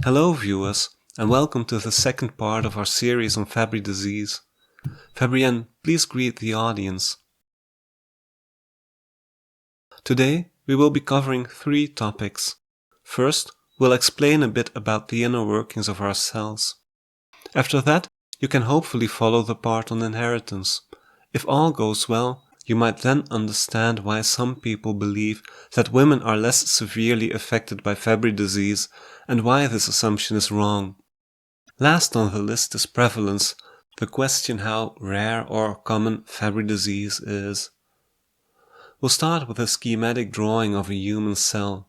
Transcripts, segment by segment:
Hello viewers, and welcome to the second part of our series on Fabry disease. Fabrienne, please greet the audience. Today we will be covering three topics. First, we'll explain a bit about the inner workings of our cells. After that, you can hopefully follow the part on inheritance. If all goes well, you might then understand why some people believe that women are less severely affected by Fabry disease and why this assumption is wrong. Last on the list is prevalence, the question how rare or common Fabry disease is. We'll start with a schematic drawing of a human cell.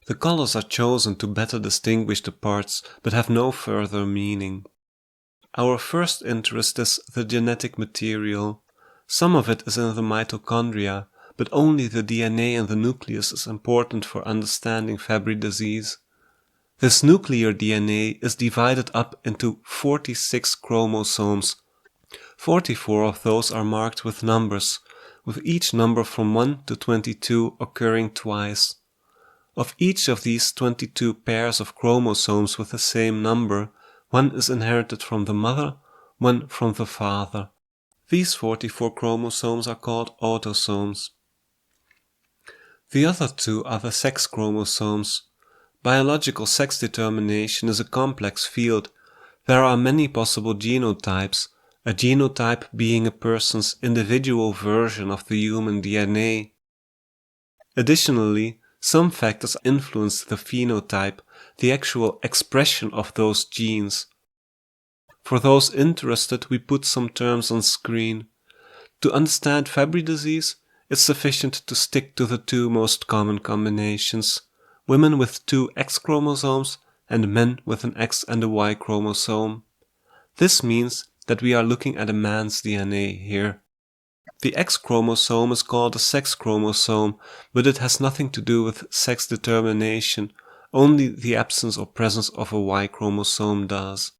The colors are chosen to better distinguish the parts but have no further meaning. Our first interest is the genetic material. Some of it is in the mitochondria, but only the DNA in the nucleus is important for understanding Fabry disease. This nuclear DNA is divided up into 46 chromosomes. 44 of those are marked with numbers, with each number from 1 to 22 occurring twice. Of each of these 22 pairs of chromosomes with the same number, one is inherited from the mother, one from the father. These 44 chromosomes are called autosomes. The other two are the sex chromosomes. Biological sex determination is a complex field. There are many possible genotypes, a genotype being a person's individual version of the human DNA. Additionally, some factors influence the phenotype, the actual expression of those genes. For those interested, we put some terms on screen. To understand Fabry disease, it's sufficient to stick to the two most common combinations: women with two X chromosomes and men with an X and a Y chromosome. This means that we are looking at a man's DNA here. The X chromosome is called a sex chromosome, but it has nothing to do with sex determination, only the absence or presence of a Y chromosome does.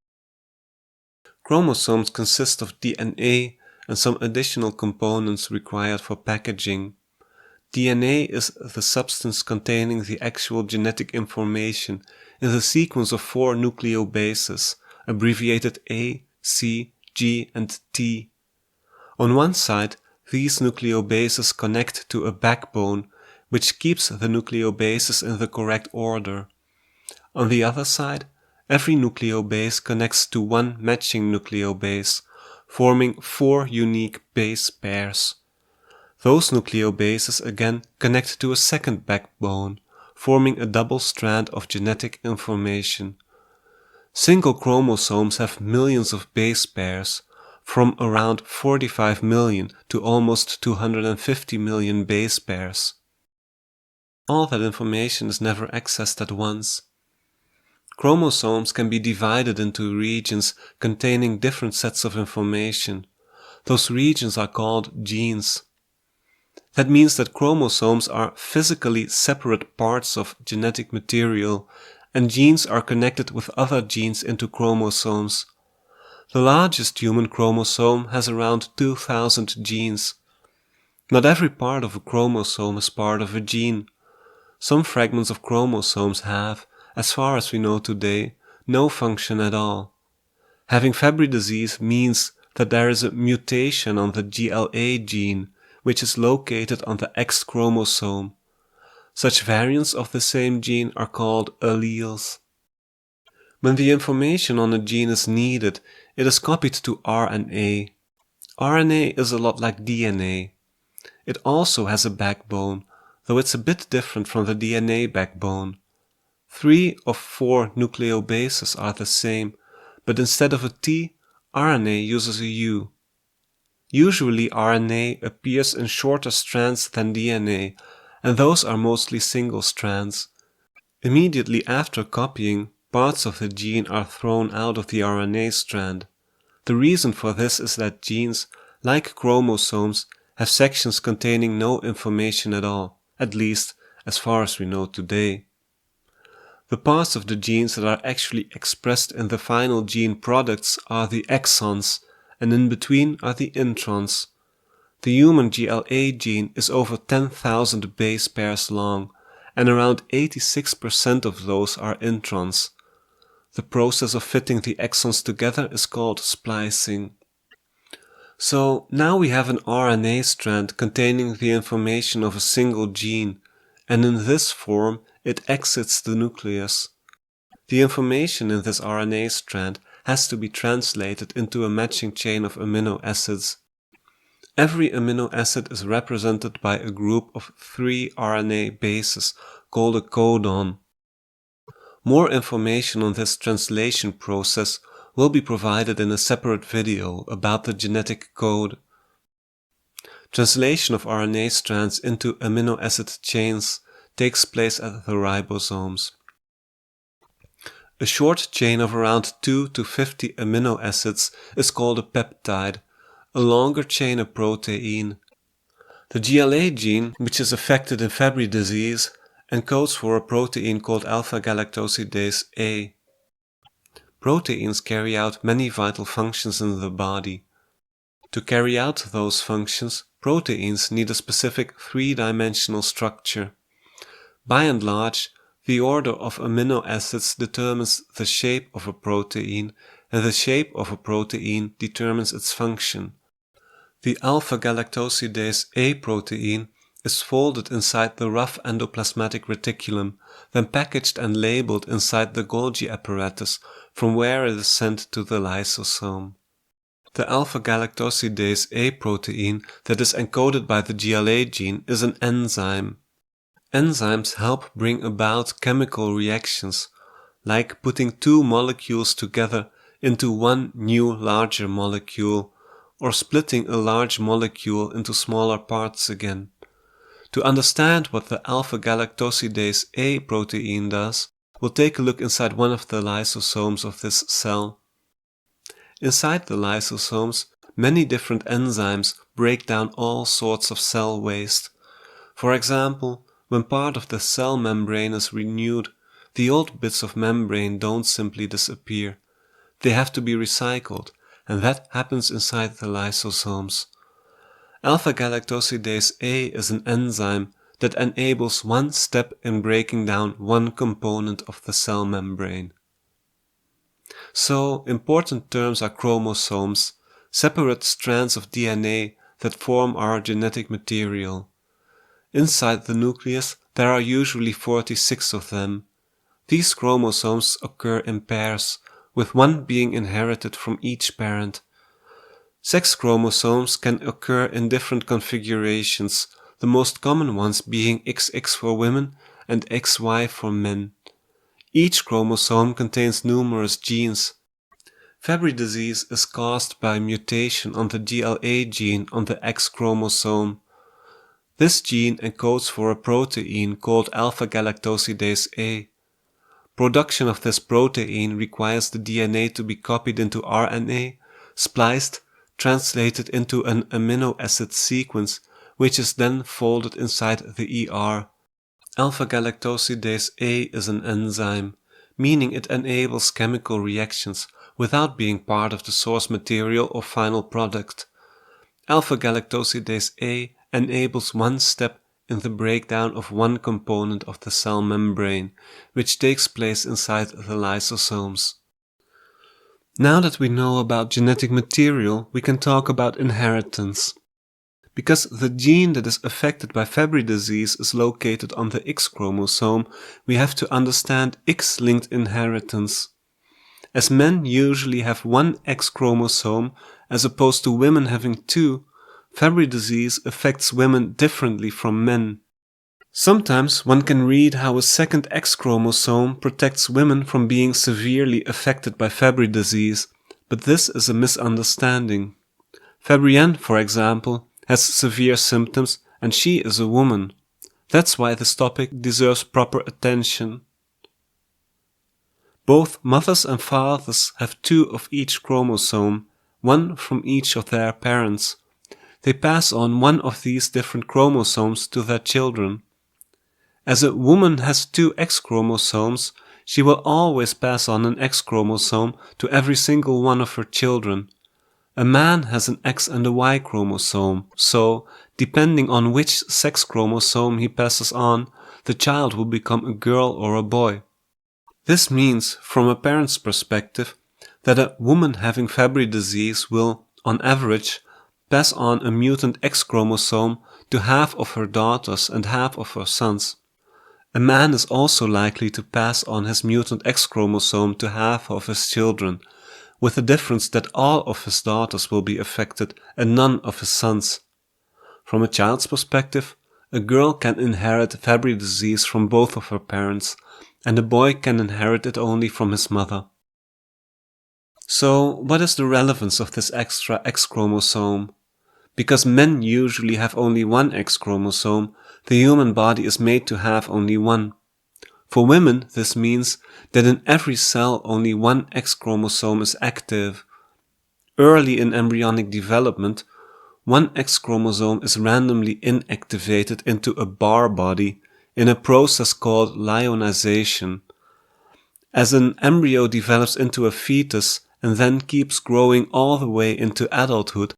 Chromosomes consist of DNA and some additional components required for packaging. DNA is the substance containing the actual genetic information in the sequence of 4 nucleobases, abbreviated A, C, G, and T. On one side, these nucleobases connect to a backbone, which keeps the nucleobases in the correct order. On the other side, every nucleobase connects to one matching nucleobase, forming 4 unique base pairs. Those nucleobases again connect to a second backbone, forming a double strand of genetic information. Single chromosomes have millions of base pairs, from around 45 million to almost 250 million base pairs. All that information is never accessed at once. Chromosomes can be divided into regions containing different sets of information. Those regions are called genes. That means that chromosomes are physically separate parts of genetic material, and genes are connected with other genes into chromosomes. The largest human chromosome has around 2,000 genes. Not every part of a chromosome is part of a gene. Some fragments of chromosomes have, as far as we know today, no function at all. Having Fabry disease means that there is a mutation on the GLA gene, which is located on the X chromosome. Such variants of the same gene are called alleles. When the information on a gene is needed, it is copied to RNA. RNA is a lot like DNA. It also has a backbone, though it's a bit different from the DNA backbone. 3 of 4 nucleobases are the same, but instead of a T, RNA uses a U. Usually RNA appears in shorter strands than DNA, and those are mostly single strands. Immediately after copying, parts of the gene are thrown out of the RNA strand. The reason for this is that genes, like chromosomes, have sections containing no information at all, at least as far as we know today. The parts of the genes that are actually expressed in the final gene products are the exons, and in between are the introns. The human GLA gene is over 10,000 base pairs long, and around 86% of those are introns. The process of fitting the exons together is called splicing. So now we have an RNA strand containing the information of a single gene, and in this form it exits the nucleus. The information in this RNA strand has to be translated into a matching chain of amino acids. Every amino acid is represented by a group of 3 RNA bases called a codon. More information on this translation process will be provided in a separate video about the genetic code. Translation of RNA strands into amino acid chains takes place at the ribosomes. A short chain of around 2 to 50 amino acids is called a peptide, a longer chain a protein. The GLA gene, which is affected in Fabry disease, encodes for a protein called alpha-galactosidase A. Proteins carry out many vital functions in the body. To carry out those functions, proteins need a specific three-dimensional structure. By and large, the order of amino acids determines the shape of a protein, and the shape of a protein determines its function. The alpha-galactosidase A protein is folded inside the rough endoplasmatic reticulum, then packaged and labeled inside the Golgi apparatus, from where it is sent to the lysosome. The alpha-galactosidase A protein that is encoded by the GLA gene is an enzyme. Enzymes help bring about chemical reactions, like putting two molecules together into one new larger molecule, or splitting a large molecule into smaller parts again. To understand what the alpha-galactosidase A protein does, we'll take a look inside one of the lysosomes of this cell. Inside the lysosomes, many different enzymes break down all sorts of cell waste. For example, when part of the cell membrane is renewed, the old bits of membrane don't simply disappear. They have to be recycled, and that happens inside the lysosomes. Alpha-galactosidase A is an enzyme that enables one step in breaking down one component of the cell membrane. So, important terms are chromosomes, separate strands of DNA that form our genetic material. Inside the nucleus, there are usually 46 of them. These chromosomes occur in pairs, with one being inherited from each parent. Sex chromosomes can occur in different configurations, the most common ones being XX for women and XY for men. Each chromosome contains numerous genes. Fabry disease is caused by mutation on the GLA gene on the X chromosome. This gene encodes for a protein called alpha-galactosidase A. Production of this protein requires the DNA to be copied into RNA, spliced, translated into an amino acid sequence, which is then folded inside the ER. Alpha-galactosidase A is an enzyme, meaning it enables chemical reactions without being part of the source material or final product. Alpha-galactosidase A enables one step in the breakdown of one component of the cell membrane, which takes place inside the lysosomes. Now that we know about genetic material, we can talk about inheritance. Because the gene that is affected by Fabry disease is located on the X chromosome, we have to understand X-linked inheritance. As men usually have one X chromosome, as opposed to women having two, Fabry disease affects women differently from men. Sometimes one can read how a second X chromosome protects women from being severely affected by Fabry disease, but this is a misunderstanding. Fabrienne, for example, has severe symptoms and she is a woman. That's why this topic deserves proper attention. Both mothers and fathers have two of each chromosome, one from each of their parents. They pass on one of these different chromosomes to their children. As a woman has two X chromosomes, she will always pass on an X chromosome to every single one of her children. A man has an X and a Y chromosome, so, depending on which sex chromosome he passes on, the child will become a girl or a boy. This means, from a parent's perspective, that a woman having Fabry disease will, on average, pass on a mutant X chromosome to half of her daughters and half of her sons. A man is also likely to pass on his mutant X chromosome to half of his children, with the difference that all of his daughters will be affected and none of his sons. From a child's perspective, a girl can inherit Fabry disease from both of her parents, and a boy can inherit it only from his mother. So, what is the relevance of this extra X chromosome? Because men usually have only one X chromosome, the human body is made to have only one. For women, this means that in every cell only one X chromosome is active. Early in embryonic development, one X chromosome is randomly inactivated into a Barr body in a process called lyonization. As an embryo develops into a fetus and then keeps growing all the way into adulthood,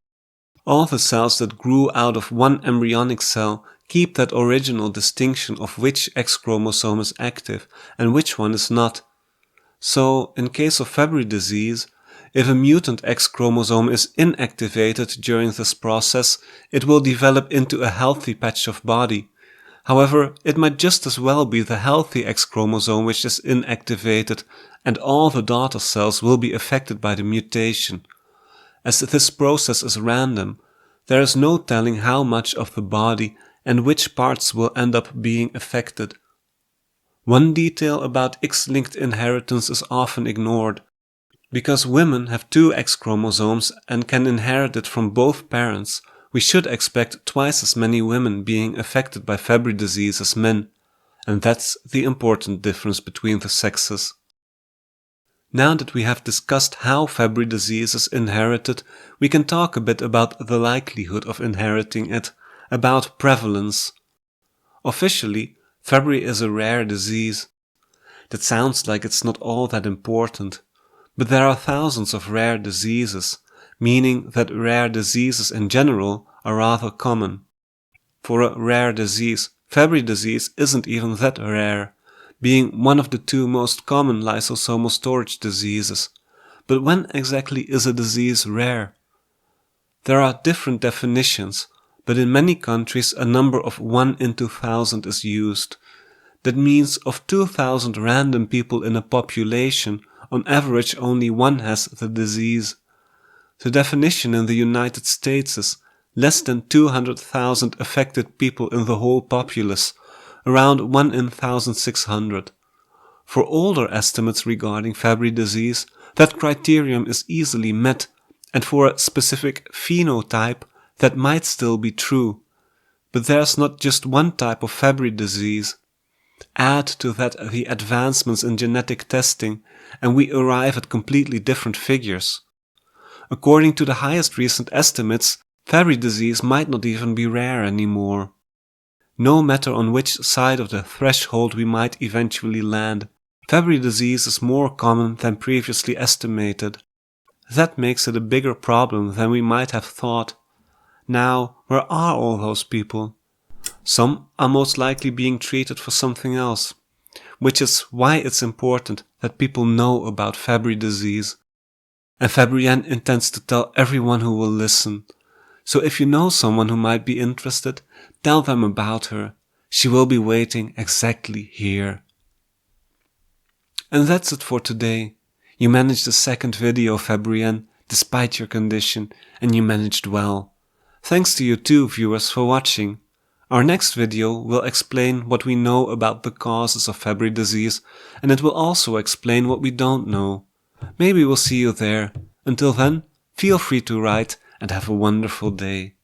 all the cells that grew out of one embryonic cell keep that original distinction of which X chromosome is active and which one is not. So, in case of Fabry disease, if a mutant X chromosome is inactivated during this process, it will develop into a healthy patch of body. However, it might just as well be the healthy X chromosome which is inactivated, and all the daughter cells will be affected by the mutation. As this process is random, there is no telling how much of the body and which parts will end up being affected. One detail about X-linked inheritance is often ignored. Because women have two X chromosomes and can inherit it from both parents, we should expect twice as many women being affected by Fabry disease as men, and that's the important difference between the sexes. Now that we have discussed how Fabry disease is inherited, we can talk a bit about the likelihood of inheriting it, about prevalence. Officially, Fabry is a rare disease. That sounds like it's not all that important, but there are thousands of rare diseases, meaning that rare diseases in general are rather common. For a rare disease, Fabry disease isn't even that rare, being one of the two most common lysosomal storage diseases. But when exactly is a disease rare? There are different definitions, but in many countries a number of 1 in 2,000 is used. That means of 2,000 random people in a population, on average only one has the disease. The definition in the United States is less than 200,000 affected people in the whole populace, around 1 in 1,600. For older estimates regarding Fabry disease, that criterion is easily met, and for a specific phenotype, that might still be true. But there's not just one type of Fabry disease. Add to that the advancements in genetic testing, and we arrive at completely different figures. According to the highest recent estimates, Fabry disease might not even be rare anymore. No matter on which side of the threshold we might eventually land, Fabry disease is more common than previously estimated. That makes it a bigger problem than we might have thought. Now, where are all those people? Some are most likely being treated for something else, which is why it's important that people know about Fabry disease. And Fabrienne intends to tell everyone who will listen. So if you know someone who might be interested, tell them about her. She will be waiting exactly here. And that's it for today. You managed the second video, Fabrienne, despite your condition, and you managed well. Thanks to you too, viewers, for watching. Our next video will explain what we know about the causes of Fabry disease, and it will also explain what we don't know. Maybe we'll see you there. Until then, feel free to write and have a wonderful day.